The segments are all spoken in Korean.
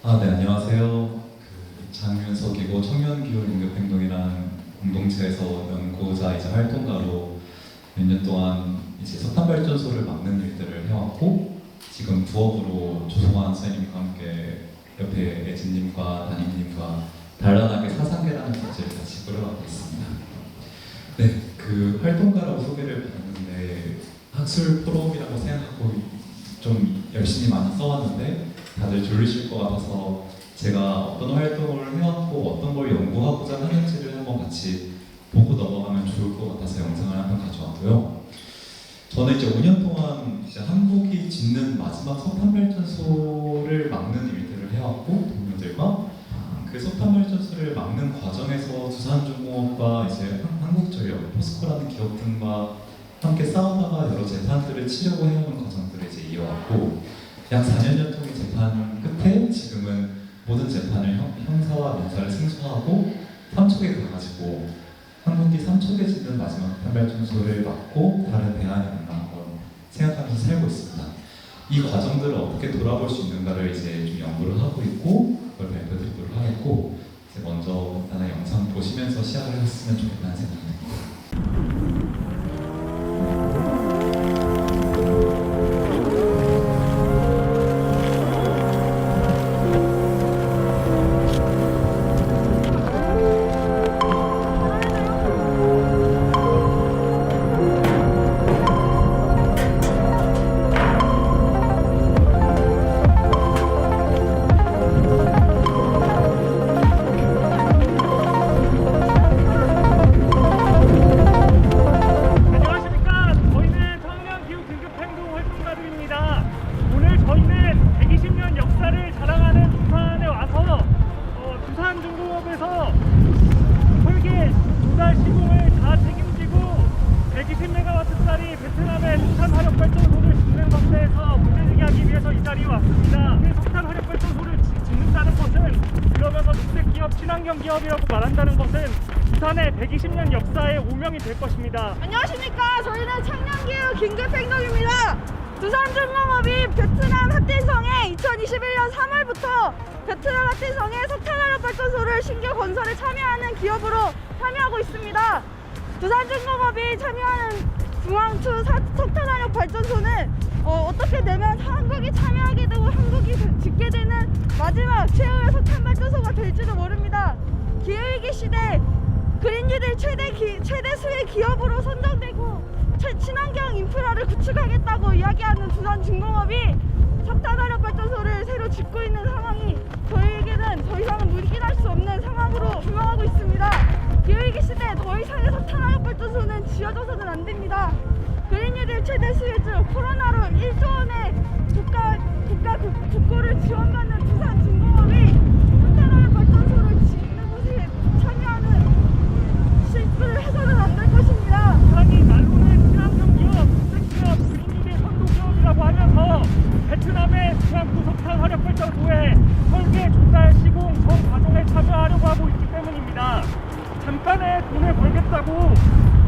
네, 안녕하세요. 장윤석이고 청년기후인급행동이라는 공동체에서 연구자이자 활동가로 몇 년 동안 이제 석탄발전소를 막는 일들을 해왔고, 지금 부업으로 조성환 선생님과 함께 옆에 애진님과 담임님과 단란하게 사상계라는 주제를 같이 꾸려가고 있습니다. 네, 그 활동가라고 소개를 받았는데 학술 포럼이라고 생각하고 좀 열심히 많이 써왔는데 다들 졸리실 것 같아서 제가 어떤 활동을 해왔고 어떤 걸 연구하고자 하는지를 한번 같이 보고 넘어가면 좋을 것 같아서 영상을 한번 가져왔고요. 저는 이제 5년 동안 이제 한국이 짓는 마지막 석탄발전소를 막는 일들을 해왔고, 동료들과 그 석탄발전소를 막는 과정에서 두산중공업과 이제 한국전력, 포스코라는 기업 등과 함께 싸우다가 여러 재판들을 치려고 해오는 과정들을 이제 이어왔고, 약 4년여 통의 재판 끝에 지금은 모든 재판을 형사와 민사를 승소하고 삼척에 가가지고 한국이 삼척에 짓는 마지막 석탄발전소를 막고 다른 대안이 없나 한번 생각하면서 살고 있습니다. 이 과정들을 어떻게 돌아볼 수 있는가를 이제 좀 연구를 하고 있고 그걸 발표드리도록 하겠고, 이제 먼저 간단한 영상 보시면서 시작을 했으면 좋겠다는 생각이 듭니다. 베트남의 석탄화력발전소를 짓는 것에서 문제제기하기 위해서 이 자리에 왔습니다. 석탄화력발전소를 짓는다는 것은, 그러면서 녹색기업, 친환경 기업이라고 말한다는 것은 부산의 120년 역사의 오명이 될 것입니다. 안녕하십니까. 저희는 청년기후 긴급행동입니다. 두산중공업이 베트남 핫딘성에 2021년 3월부터 베트남 핫딘성에 석탄화력발전소를 신규 건설에 참여하는 기업으로 참여하고 있습니다. 두산중공업이 참여하는 중앙추 석탄화력발전소는 어떻게 되면 한국이 참여하게 되고 한국이 짓게 되는 마지막 최후의 석탄발전소가 될지도 모릅니다. 기후위기 시대 그린뉴딜 최대 수혜 기업으로 선정되고 친환경 인프라를 구축하겠다고 이야기하는 두산중공업이 석탄화력발전소를 새로 짓고 있는 상황이 저희에게는 더 이상은 묵인할 수 없는 상황으로 조명하고 있습니다. 기후위기 시대 더 이상의 석탄화력발전소는 지어져서는 안 됩니다. 그린뉴딜 최대 수혜주 코로나로 1조 원의 국고를 지원받는 두산중공업이 석탄화력발전소를 짓는 곳에 참여하는 실수를 해서는 안 될 것입니다. 부산이 말로는 친환경 기업, 녹색기업, 그린뉴딜 선도기업이라고 하면서 베트남의 중앙구 석탄화력발전소에 설계, 조달, 시공 전 과정에 참여하려고 하고 있기 때문입니다. 잠깐의 돈을 벌겠다고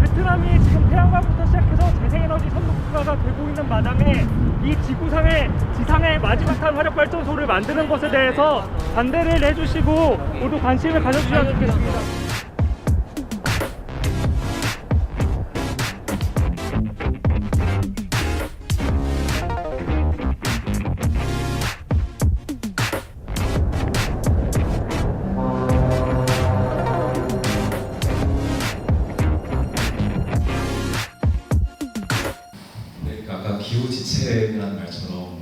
베트남이 지금 태양광부터 시작해서 재생에너지 선도국가가 되고 있는 마당에 이 지상의 마지막 석탄화력발전소를 만드는 것에 대해서 반대를 해주시고 모두 관심을 가져주시면 좋겠습니다. 기후지책이라는 말처럼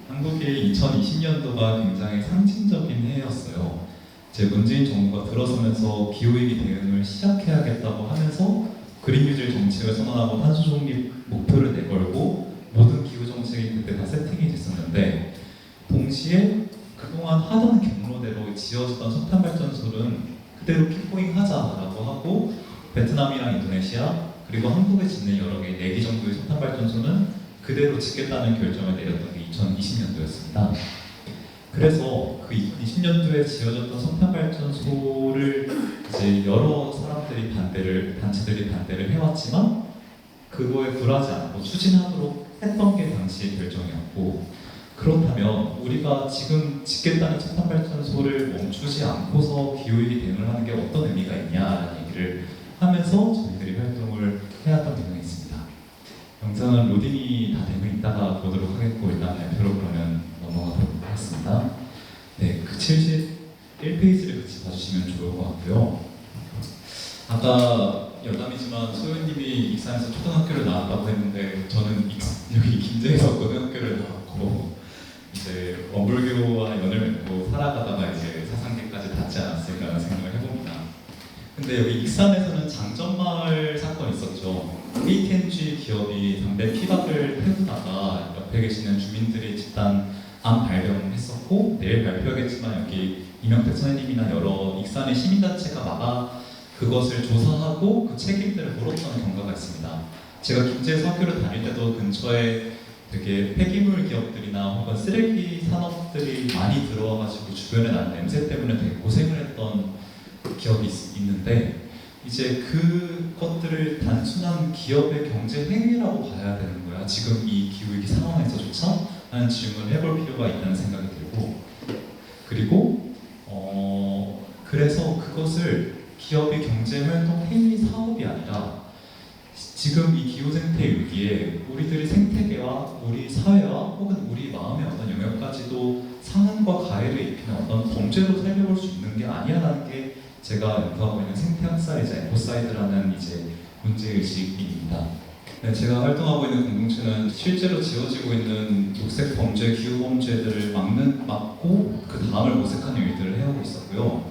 한국의 2020년도가 굉장히 상징적인 해였어요. 제 문재인 정부가 들어서면서 기후위기 대응을 시작해야겠다고 하면서 그린뉴딜 정책을 선언하고 탄소 중립 목표를 내걸고 모든 기후 정책이 그때 다 세팅이 됐었는데, 동시에 그동안 하던 경로대로 지어지던 석탄발전소는 그대로 킵고잉하자라고 하고 베트남이랑 인도네시아 그리고 한국에 짓는 여러 개 4개 정도의 석탄발전소는 그대로 짓겠다는 결정을 내렸던 게 2020년도였습니다. 그래서 그 20년도에 지어졌던 석탄발전소를 이제 여러 단체들이 반대를 해왔지만 그거에 굴하지 않고 추진하도록 했던 게 당시의 결정이었고, 그렇다면 우리가 지금 짓겠다는 석탄발전소를 멈추지 않고서 기후위기 대응을 하는 게 어떤 의미가 있냐라는 얘기를 하면서 저희들이 활동을 해왔던 배경이 있습니다. 영상은 로딩이 다 되면 이따가 보도록 하겠고 일단 발표로 그러면 넘어가 보도록 하겠습니다. 네, 그 71페이지를 같이 봐주시면 좋을 것 같고요. 아까 여담이지만 소연님이 익산에서 초등학교를 나왔다고 했는데 저는 여기 김제에서 고등학교를 나왔고 이제 원불교와 연을 맺고 살아가다가 이제 사상계까지 닿지 않았을까라는 생각을 해봅니다. 근데 여기 익산에서는 장전마을 사건이 있었죠. KTNG 기업이 담배 피박을 태우다가 옆에 계시는 주민들이 집단 암 발병했었고 내일 발표하겠지만 여기 이명택 선생님이나 여러 익산의 시민단체가 막아 그것을 조사하고 그 책임들을 물었던 경과가 있습니다. 제가 김제에서 학교를 다닐 때도 근처에 되게 폐기물 기업들이나 혹은 쓰레기 산업들이 많이 들어와가지고 주변에 나는 냄새 때문에 되게 고생을 했던 기업이 있는데 이제 그것들을 단순한 기업의 경제 행위라고 봐야 되는 거야. 지금 이 기후위기 상황에서조차 하는 질문을 해볼 필요가 있다는 생각이 들고 그리고 그래서 그것을 기업의 경제활동 행위 사업이 아니라 지금 이 기후생태 위기에 우리들의 생태계와 우리 사회와 혹은 우리 마음의 어떤 영역까지도 상한과 가해를 입히는 어떤 범죄로 살펴볼 수 있는 게 아니야라는 게 제가 연구하고 있는 생태학사이자 에코사이드라는 이제 문제의식입니다. 네, 제가 활동하고 있는 공동체는 실제로 지어지고 있는 녹색 범죄, 기후 범죄들을 막고 그 다음을 모색하는 일들을 해오고 있었고요.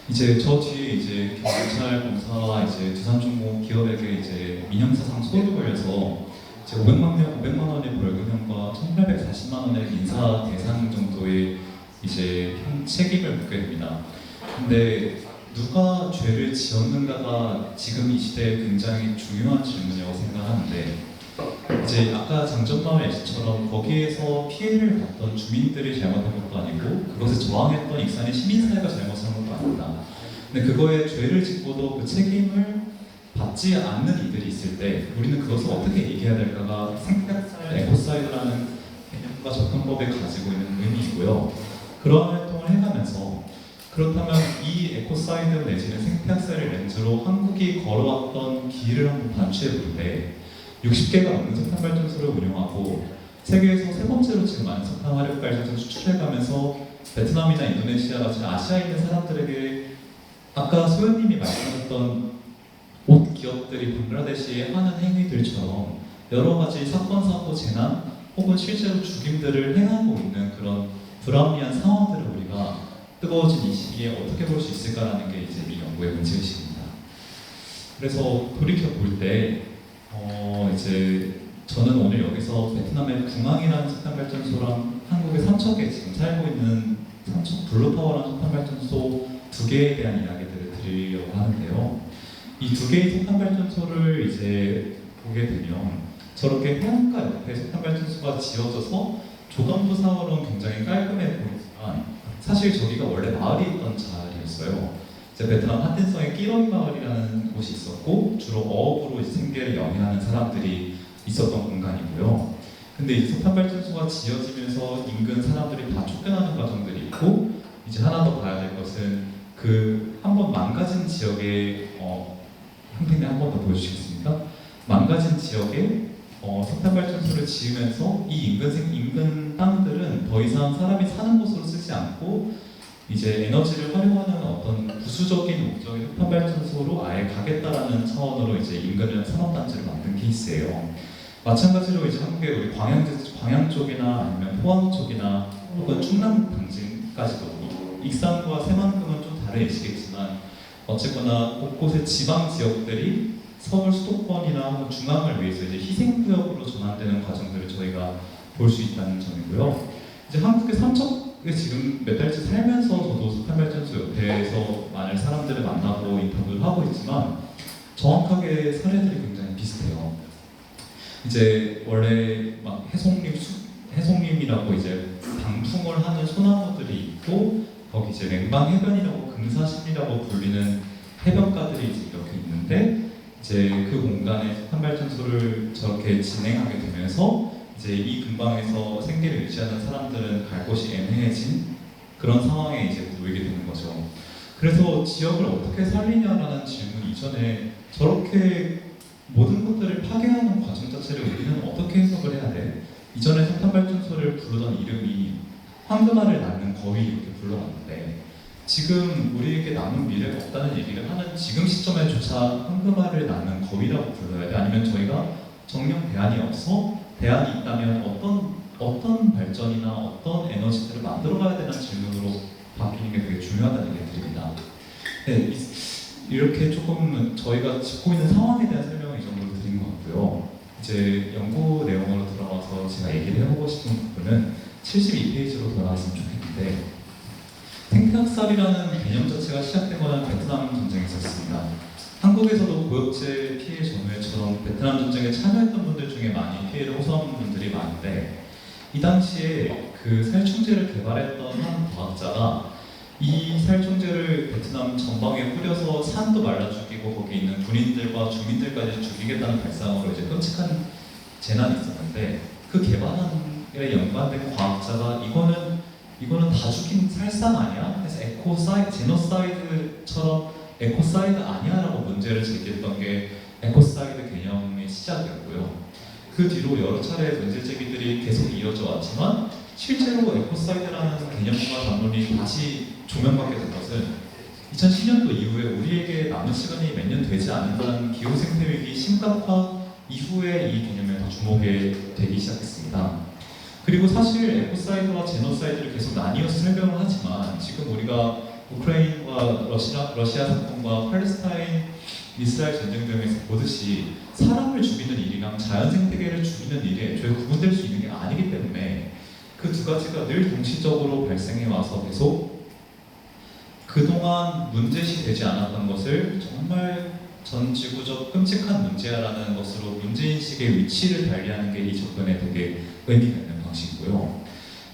이제 저 뒤에 이제 경찰 검사와 이제 두산중공 기업에게 이제 민형사상 소송이 걸려서 이제 500만 원의 벌금형과 1,840만 원의 민사 대상 정도의 이제 책임을 묻게 됩니다. 근데 누가 죄를 지었는가가 지금 이 시대에 굉장히 중요한 질문이라고 생각하는데 이제 아까 장전마을 예시처럼 거기에서 피해를 봤던 주민들이 잘못한 것도 아니고 그것을 저항했던 익산의 시민사회가 잘못한 것도 아니다. 근데 그거에 죄를 짓고도 그 책임을 받지 않는 이들이 있을 때 우리는 그것을 어떻게 얘기해야 될까가 생태학살 에코사이드라는 개념과 접근법에 가지고 있는 의미이고요. 그러한 활동을 해가면서 그렇다면 이 에코사이드 내지는 생태학살의 렌즈로 한국이 걸어왔던 길을 한번 반추해 볼 때 60개가 넘는 석탄발전소를 운영하고 세계에서 세 번째로 지금 많은 석탄 화력 발전소 수출해가면서 베트남이나 인도네시아 같은 아시아에 있는 사람들에게 아까 소연님이 말씀하셨던 옷 기업들이 방글라데시에 하는 행위들처럼 여러 가지 사건, 사고, 재난 혹은 실제로 죽임들을 행하고 있는 그런 불합리한 상황들을 우리가 뜨거워진 이 시기에 어떻게 볼 수 있을까라는 게 이제 이 연구의 문제의식입니다. 그래서 돌이켜 볼 때 이제 저는 오늘 여기서 베트남의 궁앙이라는 석탄발전소랑 한국의 삼척에 지금 살고 있는 삼척 블루파워라는 석탄발전소 두 개에 대한 이야기들을 드리려고 하는데요. 이 두 개의 석탄발전소를 이제 보게 되면 저렇게 해안가 옆에 석탄발전소가 지어져서 조간부 사업은 굉장히 깔끔해 보이지만 사실 저기가 원래 마을이 있던 자리였어요. 이제 베트남 하텐성에 끼렁이 마을이라는 곳이 있었고 주로 어업으로 이제 생계를 영위하는 사람들이 있었던 공간이고요. 근데 이 석탄발전소가 지어지면서 인근 사람들이 다 쫓겨나는 과정들이 있고 이제 하나 더 봐야 될 것은 그 한번 망가진 지역의 형태를 한 번 더 보여주시겠습니까? 망가진 지역에 석탄발전소를 지으면서 이 인근 땅들은 더 이상 사람이 사는 곳으로 쓰지 않고 이제 에너지를 활용하는 어떤 부수적인 목적의 석탄발전소로 아예 가겠다라는 차원으로 이제 인근을 산업단지를 만든 케이스예요. 마찬가지로 이제 한국의 우리 광양 쪽이나 아니면 포항 쪽이나 혹은 충남 당진까지도 익산과 새만금은 좀 다른 예시겠지만 어쨌거나 곳곳의 지방 지역들이 서울 수도권이나 중앙을 위해서 이제 희생구역으로 전환되는 과정들을 저희가 볼 수 있다는 점이고요. 이제 한국의 삼척에 지금 몇 달째 살면서 저도 석탄발전소 옆에서 많은 사람들을 만나고 인터뷰를 하고 있지만 정확하게 사례들이 굉장히 비슷해요. 이제 원래 막 해송림이라고 이제 방풍을 하는 소나무들이 있고 거기 이제 맹방 해변이라고 금사심이라고 불리는 해변가들이 이제 이렇게 있는데 이제 그 공간에 석탄발전소를 저렇게 진행하게 되면서 이제 이 근방에서 생계를 유지하는 사람들은 갈 곳이 애매해진 그런 상황에 이제 놓이게 되는 거죠. 그래서 지역을 어떻게 살리냐라는 질문 이전에 저렇게 모든 것들을 파괴하는 과정 자체를 우리는 어떻게 해석을 해야 돼? 이전에 석탄발전소를 부르던 이름이 황금알을 낳는 거위 이렇게 불러왔는데 지금 우리에게 남은 미래가 없다는 얘기를 하는 지금 시점에조차 황금알을 낳는 거위라고 불러야 돼? 아니면 저희가 정령 대안이 없어? 대안이 있다면 어떤 발전이나 어떤 에너지들을 만들어가야 되는 질문으로 바뀌는 게 되게 중요하다는 얘기들입니다. 네, 이렇게 조금 저희가 짚고 있는 상황에 대한 설명을 이 정도로 드린 것 같고요. 이제 연구 내용으로 들어가서 제가 얘기를 해보고 싶은 부분은 72페이지로 돌아갔으면 좋겠는데 생태학살이라는 개념 자체가 시작된 거는 베트남 전쟁이 있었습니다. 한국에서도 고엽제 피해 전후에처럼 베트남 전쟁에 참여했던 분들 중에 많이 피해를 호소한 분들이 많은데 이 당시에 그 살충제를 개발했던 한 과학자가 이 살충제를 베트남 전방에 뿌려서 산도 말라 죽이고 거기 있는 군인들과 주민들까지 죽이겠다는 발상으로 이제 끔찍한 재난이 있었는데 그 개발에 연관된 과학자가 이거는 다 죽인 살상 아니야? 그래서 제노사이드처럼 에코사이드 아니야라고 문제를 제기했던 게 에코사이드 개념의 시작이었고요. 그 뒤로 여러 차례 문제 제기들이 계속 이어져 왔지만 실제로 에코사이드라는 개념과 담론이 다시 조명받게 된 것은 2010년도 이후에 우리에게 남은 시간이 몇 년 되지 않는다는 기후생태위기 심각화 이후에 이 개념에 더 주목이 되기 시작했습니다. 그리고 사실 에코사이드와 제노사이드를 계속 나뉘어서 설명을 하지만 지금 우리가 우크라이나와 러시아 사건과 팔레스타인 이스라엘 전쟁 등에서 보듯이 사람을 죽이는 일이랑 자연 생태계를 죽이는 일이 애초에 구분될 수 있는 게 아니기 때문에 그 두 가지가 늘 동시적으로 발생해 와서 계속 그동안 문제시 되지 않았던 것을 정말 전 지구적 끔찍한 문제야라는 것으로 문제인식의 위치를 달리하는 게 이 접근에 되게 의미가 있는 방식이고요.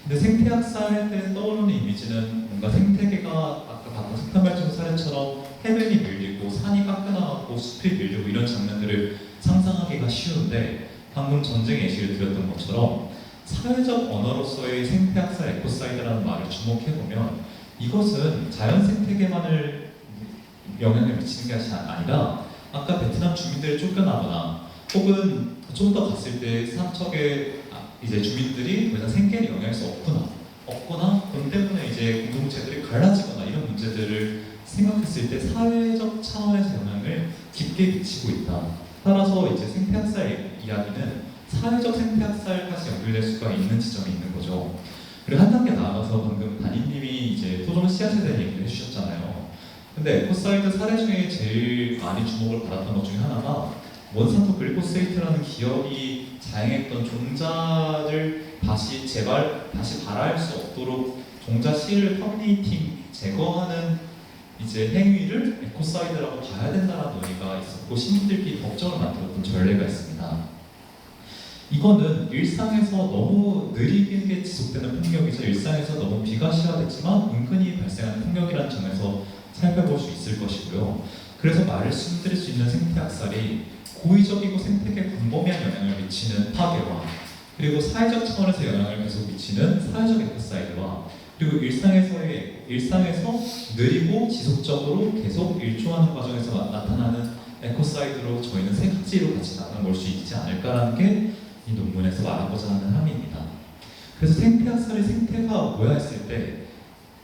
근데 생태학살 할 때 떠오르는 이미지는 뭔가 생태계가 아까 봤던 석탄발전소 사례처럼 해변이 밀리고 산이 깎여나가고 숲이 밀리고 이런 장면들을 상상하기가 쉬운데 방금 전쟁 예시를 드렸던 것처럼 사회적 언어로서의 생태학살 에코사이드라는 말을 주목해보면 이것은 자연 생태계만을 영향을 미치는 것이 아니라 아까 베트남 주민들이 쫓겨나거나 혹은 좀 더 갔을 때 삼척의 이제 주민들이 더 이상 생계를 영위할 수 없거나 그런 때문에 이제 공동체들이 갈라지거나 이런 문제들을 생각했을 때 사회적 차원에서 영향을 깊게 미치고 있다. 따라서 이제 생태학살 이야기는 사회적 생태학살까지 연결될 수가 있는 지점이 있는 거죠. 그리고 한 단계 나아가서 방금 담임님이 이제 토종 씨앗에 대한 얘기를 해주셨잖아요. 근데 에코사이드 사례 중에 제일 많이 주목을 받았던 것 중에 하나가 몬산토 글리포세이트라는 기업이 자행했던 종자를 다시 발화할 수 없도록 종자 씨를 터미네이팅 제거하는 이제 행위를 에코사이드라고 봐야 된다는 논의가 있었고 시민들끼리 법정을 만들었던 전례가 있습니다. 이거는 일상에서 너무 느리게 지속되는 폭력이죠. 일상에서 너무 비과시화됐지만 은근히 발생하는 폭력이라는 점에서 살펴볼 수 있을 것이고요. 그래서 말씀드릴 수 있는 생태학살이 고의적이고 생태계 광범위한 영향을 미치는 파괴와 그리고 사회적 차원에서 영향을 계속 미치는 사회적 에코사이드와 그리고 일상에서 느리고 지속적으로 계속 일조하는 과정에서 나타나는 에코사이드로 저희는 세 가지로 같이 나눠볼 수 있지 않을까라는 게 이 논문에서 말하고자 하는 함의입니다. 그래서 생태학살의 생태가 뭐야 했을 때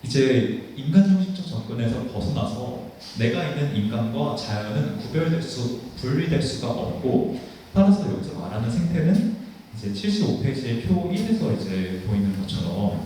이제 인간 형식적 접근에서 벗어나서 내가 있는 인간과 자연은 분리될 수가 없고 따라서 여기서 말하는 생태는 이제 75페이지의 표 1에서 이제 보이는 것처럼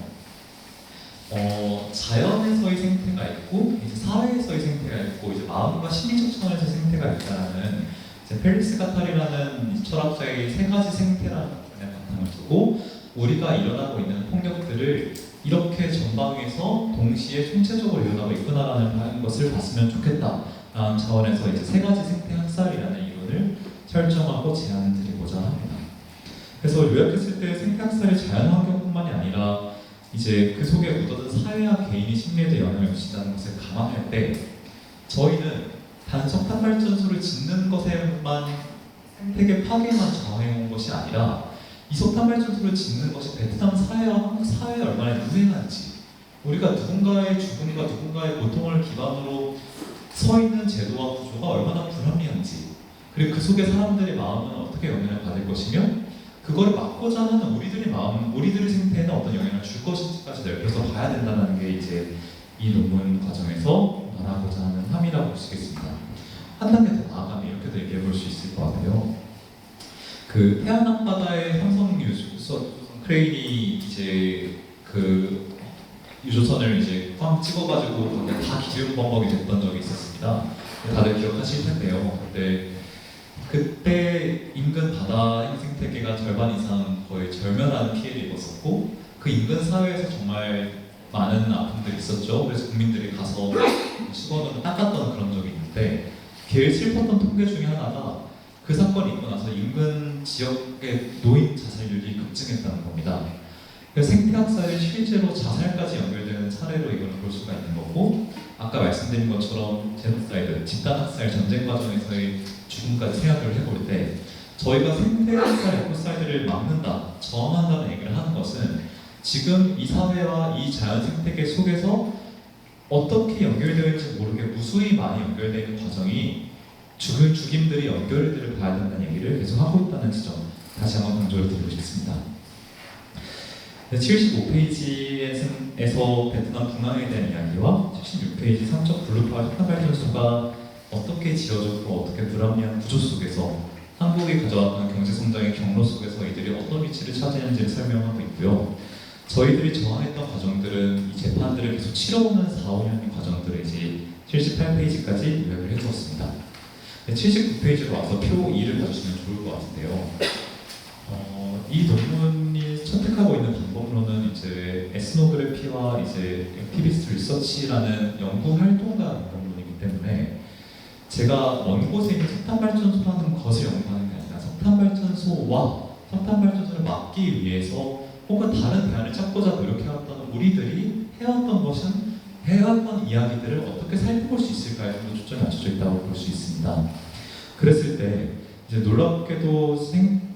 자연에서의 생태가 있고 이제 사회에서의 생태가 있고 이제 마음과 심리적 차원에서 생태가 있다라는 펠릭스 카탈이라는 철학자의 세 가지 생태라는 부분에 바탕을 두고 우리가 일어나고 있는 폭력들을 이렇게 전방위에서 동시에 총체적으로 일어나고 있구나라는 것을 봤으면 좋겠다라는 차원에서 이제 세 가지 생태 학살이라는 이론을 설정하고 제안을 드리고자 합니다. 그래서 요약했을 때 생태 학살이 자연 환경뿐만이 아니라 이제 그 속에 묻어든 사회와 개인의 심리에도 영향을 미친다는 것을 감안할 때 저희는 단 석탄 발전소를 짓는 것에만 생태계 파괴만 저해온 것이 아니라 이 석탄 발전소를 짓는 것이 베트남 사회와 한국 사회에 얼마나 유행한지, 우리가 누군가의 죽음과 누군가의 고통을 기반으로 서 있는 제도와 구조가 얼마나 불합리한지, 그리고 그 속에 사람들의 마음은 어떻게 영향을 받을 것이며 그거를 막고자 하는 우리들의 마음, 우리들의 생태에는 어떤 영향을 줄 것인지까지 넓혀서 봐야 된다는 게 이제 이 논문 과정에서 말하고자 하는 함이라고 볼 수 있겠습니다. 한 단계 더 나아가면 이렇게도 얘기해 볼 수 있을 것 같아요. 그 해안 앞바다의 삼성 크레인이 이제 그 유조선을 이제 꽝 찍어가지고 거기에 다 기름 범벅이 됐던 적이 있었습니다. 다들 기억하실 텐데요. 그때 인근 바다 생태계가 절반 이상 거의 절멸하는 피해를 입었었고, 그 인근 사회에서 정말 많은 아픔들이 있었죠. 그래서 국민들이 가서 수건으로 닦았던 그런 적이 있는데, 제일 슬펐던 통계 중에 하나가 그 사건이 있고 나서 인근 지역의 노인 자살률이 급증했다는 겁니다. 그래서 생태학살이 실제로 자살까지 연결되는 사례로 이걸 볼 수가 있는 거고, 아까 말씀드린 것처럼 제노사이드, 집단학살 전쟁 과정에서의 죽음까지 생각을 해볼 때 저희가 생태학살, 에코사이드를 막는다, 저항한다는 얘기를 하는 것은 지금 이 사회와 이 자연 생태계 속에서 어떻게 연결되는지 모르게 무수히 많이 연결되어 있는 과정이 죽임들이 연결들을 봐야 된다는 얘기를 계속 하고 있다는 지점 다시 한번 강조를 드리고 싶습니다. 75페이지에서 베트남 분황에 대한 이야기와 76페이지 삼척 블루파워 석탄발전소가 어떻게 지어졌고 어떻게 불합리한 구조 속에서 한국이 가져왔던 경제성장의 경로 속에서 이들이 어떤 위치를 차지하는지를 설명하고 있고요. 저희들이 저항했던 과정들은 이 재판들을 계속 치러오는 4, 5년의 과정들을 이제 78페이지까지 요약을 해두었습니다. 79페이지로 와서 표 2를 봐주시면 좋을 것 같은데요. 이 논문이 채택하고 있는 방법으로는 이제 에스노그래피와 이제 액티비스트 리서치라는 연구 활동가 논문이기 때문에 제가 먼 곳에 있는 석탄발전소라는 것을 연구하는 게 아니라 석탄발전소와 석탄발전소를 막기 위해서 혹은 다른 대안을 찾고자 노력해왔던 우리들이 해왔던 이야기들을 어떻게 살펴볼 수 있을까에 좀 초점이 맞춰져 있다고 볼 수 있습니다. 그랬을 때 이제 놀랍게도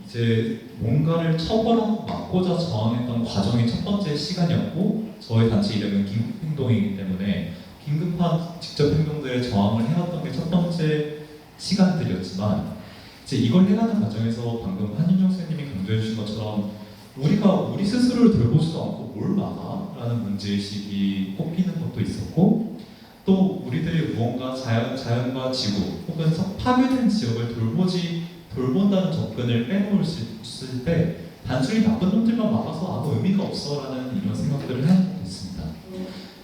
이제 뭔가를 처벌하고 막고자 저항했던 과정이 첫 번째 시간이었고, 저희 단체 이름은 긴급행동이기 때문에 긴급한 직접 행동들에 저항을 해왔던 게 첫 번째 시간들이었지만, 이제 이걸 해가는 과정에서 방금 한윤정 선생님이 강조해 주신 것처럼 우리가 우리 스스로를 돌보지도 않고 뭘 막아? 라는 문제의식이 꼽히는 것도 있었고, 또 우리들이 무언가 자연과 지구 혹은 파괴된 지역을 돌본다는 접근을 빼놓을 때 단순히 나쁜 놈들만 막아서 아무 의미가 없어 라는 이런 생각들을 하는 것도 있습니다.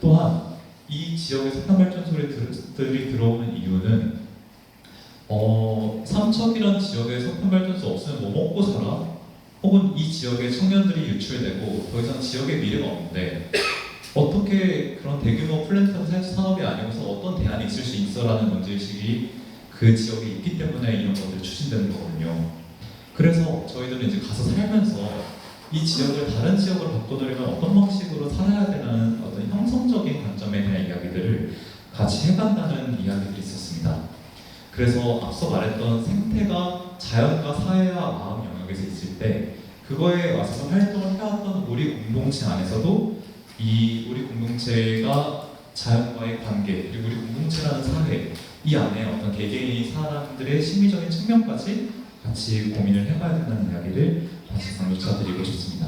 또한 이 지역에 석탄발전소들이 들어오는 이유는 삼척이라는 지역에 석탄발전소 없으면 뭐 먹고 살아? 혹은 이 지역에 청년들이 유출되고 더 이상 지역의 미래가 없는데 어떻게 그런 대규모 플랜트 산업이 아니고서 어떤 대안이 있을 수 있어라는 문제의식이 그 지역에 있기 때문에 이런 것들이 추진되는 거거든요. 그래서 저희들은 이제 가서 살면서 이 지역을 다른 지역으로 바꿔놓으려면 어떤 방식으로 살아야 되는 어떤 형성적인 관점에 대한 이야기들을 같이 해간다는 이야기들이 있었습니다. 그래서 앞서 말했던 생태가 자연과 사회와 마음 영역에서 있을 때 그거에 와서 활동을 해왔던 우리 공동체 안에서도 이 우리 공동체가 자연과의 관계, 그리고 우리 공동체라는 사회, 이 안에 어떤 개개인 사람들의 심리적인 측면까지 같이 고민을 해봐야 된다는 이야기를 다시 강조드리고 싶습니다.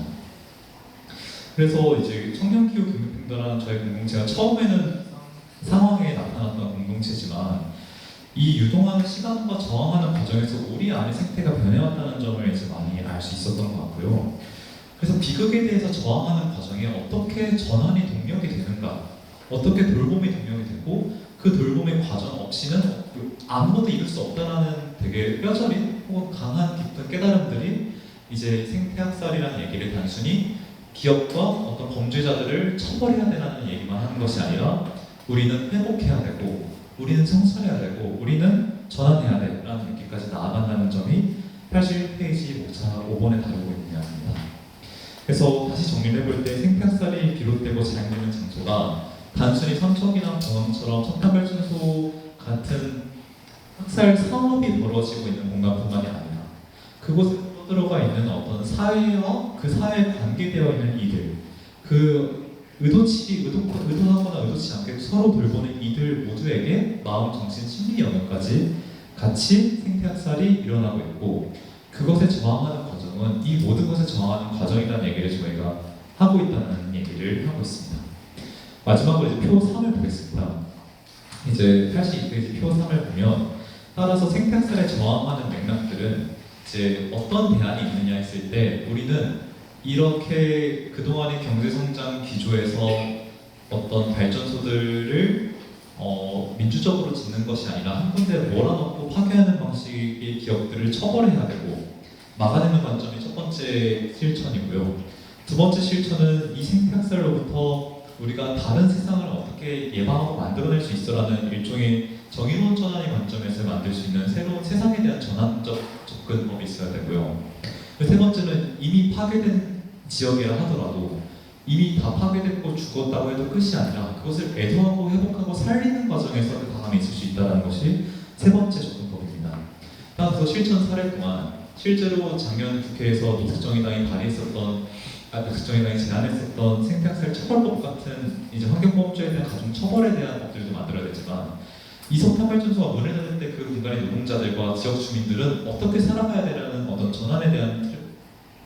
그래서 이제 청년기후 긴급행동이라는 저희 공동체가 처음에는 상황에 나타났던 공동체지만 이 유동하는 시간과 저항하는 과정에서 우리 안의 생태가 변해왔다는 점을 이제 많이 알 수 있었던 것 같고요. 그래서 비극에 대해서 저항하는 과정에 어떻게 전환이 동력이 되는가, 어떻게 돌봄이 동력이 되고 그 돌봄의 과정 없이는 아무것도 이룰 수 없다라는 되게 뼈저린 혹은 강한 깊은 깨달음들이 이제 생태학살이라는 얘기를 단순히 기업과 어떤 범죄자들을 처벌해야 되라는 얘기만 하는 것이 아니라 우리는 회복해야 되고 우리는 성찰해야 되고 우리는 전환해야 되라는 얘기까지 나아간다는 점이 81페이지 목차 5번에 다루고 있는 이야기입니다. 그래서 다시 정리를 해볼 때 생태학살이 비롯되고 진행되는 장소가 단순히 삼척이나 공항처럼 석탄발전소 같은 학살 사업이 벌어지고 있는 공간뿐만이 아니라 그곳에 들어가 있는 어떤 사회와 그 사회에 관계되어 있는 이들, 그 의도하거나 의도치 않게 서로 돌보는 이들 모두에게 마음, 정신, 심리 영역까지 같이 생태학살이 일어나고 있고, 그것에 저항하는 과정은 이 모든 것에 저항하는 과정이라는 얘기를 저희가 하고 있다는 얘기를 하고 있습니다. 마지막으로 이제 표 3을 보겠습니다. 이제 82페이지 표 3을 보면, 따라서 생태학살에 저항하는 맥락들은 이제 어떤 대안이 있느냐 했을 때, 우리는 이렇게 그동안의 경제성장 기조에서 어떤 발전소들을 민주적으로 짓는 것이 아니라 한 군데 몰아넣고 파괴하는 방식의 기업들을 처벌해야 되고 막아내는 관점이 첫 번째 실천이고요. 두 번째 실천은 이 생태학살로부터 우리가 다른 세상을 어떻게 예방하고 만들어낼 수 있어라는 일종의 정의로운 전환의 관점에서 만들 수 있는 새로운 세상에 대한 전환적 접근법이 있어야 되고요. 세 번째는 이미 파괴된 지역이라 하더라도 이미 다 파괴됐고 죽었다고 해도 끝이 아니라 그것을 애도하고 회복하고 살리는 과정에서 그 다음에 있을 수 있다는 것이 세 번째 접근법입니다. 따라서 실천 사례 동안 실제로 작년 국회에서 녹색정의당이 녹색정의당이 제안했었던 생태학살 처벌법 같은 이제 환경보호죄에 대한 가중 처벌에 대한 법들도 만들어야 되지만, 이 석탄발전소가 문을 닫을 때 그 공간의 노동자들과 지역 주민들은 어떻게 살아가야 되라는 어떤 전환에 대한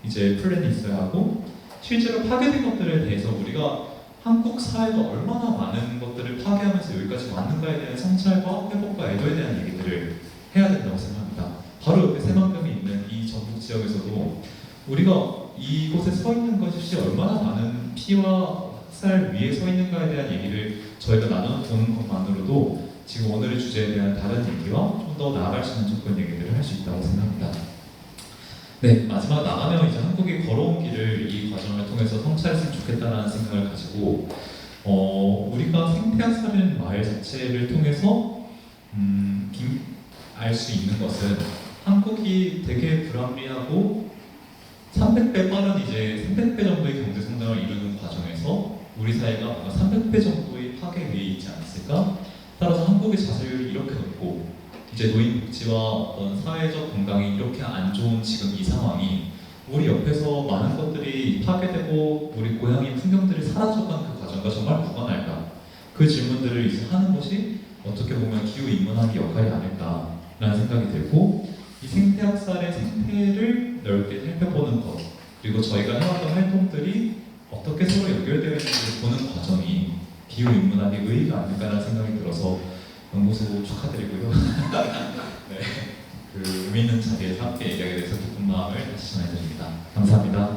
이제 플랜이 있어야 하고, 실제로 파괴된 것들에 대해서 우리가 한국 사회가 얼마나 많은 것들을 파괴하면서 여기까지 왔는가에 대한 성찰과 회복과 애도에 대한 얘기들을 해야 된다고 생각합니다. 바로 옆에 새만금이 있는 이 전북 지역에서도 우리가 이곳에 서 있는 것이 얼마나 많은 피와 학살 위에 서 있는가에 대한 얘기를 저희가 나눠보는 것만으로도 지금 오늘의 주제에 대한 다른 얘기와 좀 더 나아갈 수 있는 접근 얘기들을 할 수 있다고 생각합니다. 네, 마지막 나가면 이제 한국이 걸어온 길을 이 과정을 통해서 성찰했으면 좋겠다는 생각을 가지고 우리가 생태학살이라는 말 자체를 통해서 알 수 있는 것은 한국이 되게 불합리하고 300배 빠른 이제 300배 정도의 경제 성장을 이루는 과정에서 우리 사회가 뭔가 300배 정도의 파괴 위에 있지 않았을까? 따라서 한국의 자살률이 이렇게 높고 이제 노인 복지와 어떤 사회적 건강이 이렇게 안 좋은 지금 이 상황이 우리 옆에서 많은 것들이 파괴되고 우리 고향의 풍경들이 사라져간 그 과정과 정말 무관할까? 그 질문들을 이제 하는 것이 어떻게 보면 기후인문학의 역할이 아닐까라는 생각이 들고, 이 생태학살의 생태를 넓게 살펴보는 것, 그리고 저희가 해왔던 활동들이 어떻게 서로 연결되어 있는지 보는 과정이 기후인문학의 의의가 아닐까라는 생각이 들어서 연구소 축하드리고요. 네, 그 의미 있는 자리에서 함께 얘기하게 돼서 기쁜 마음을 다시 전해드립니다. 감사합니다.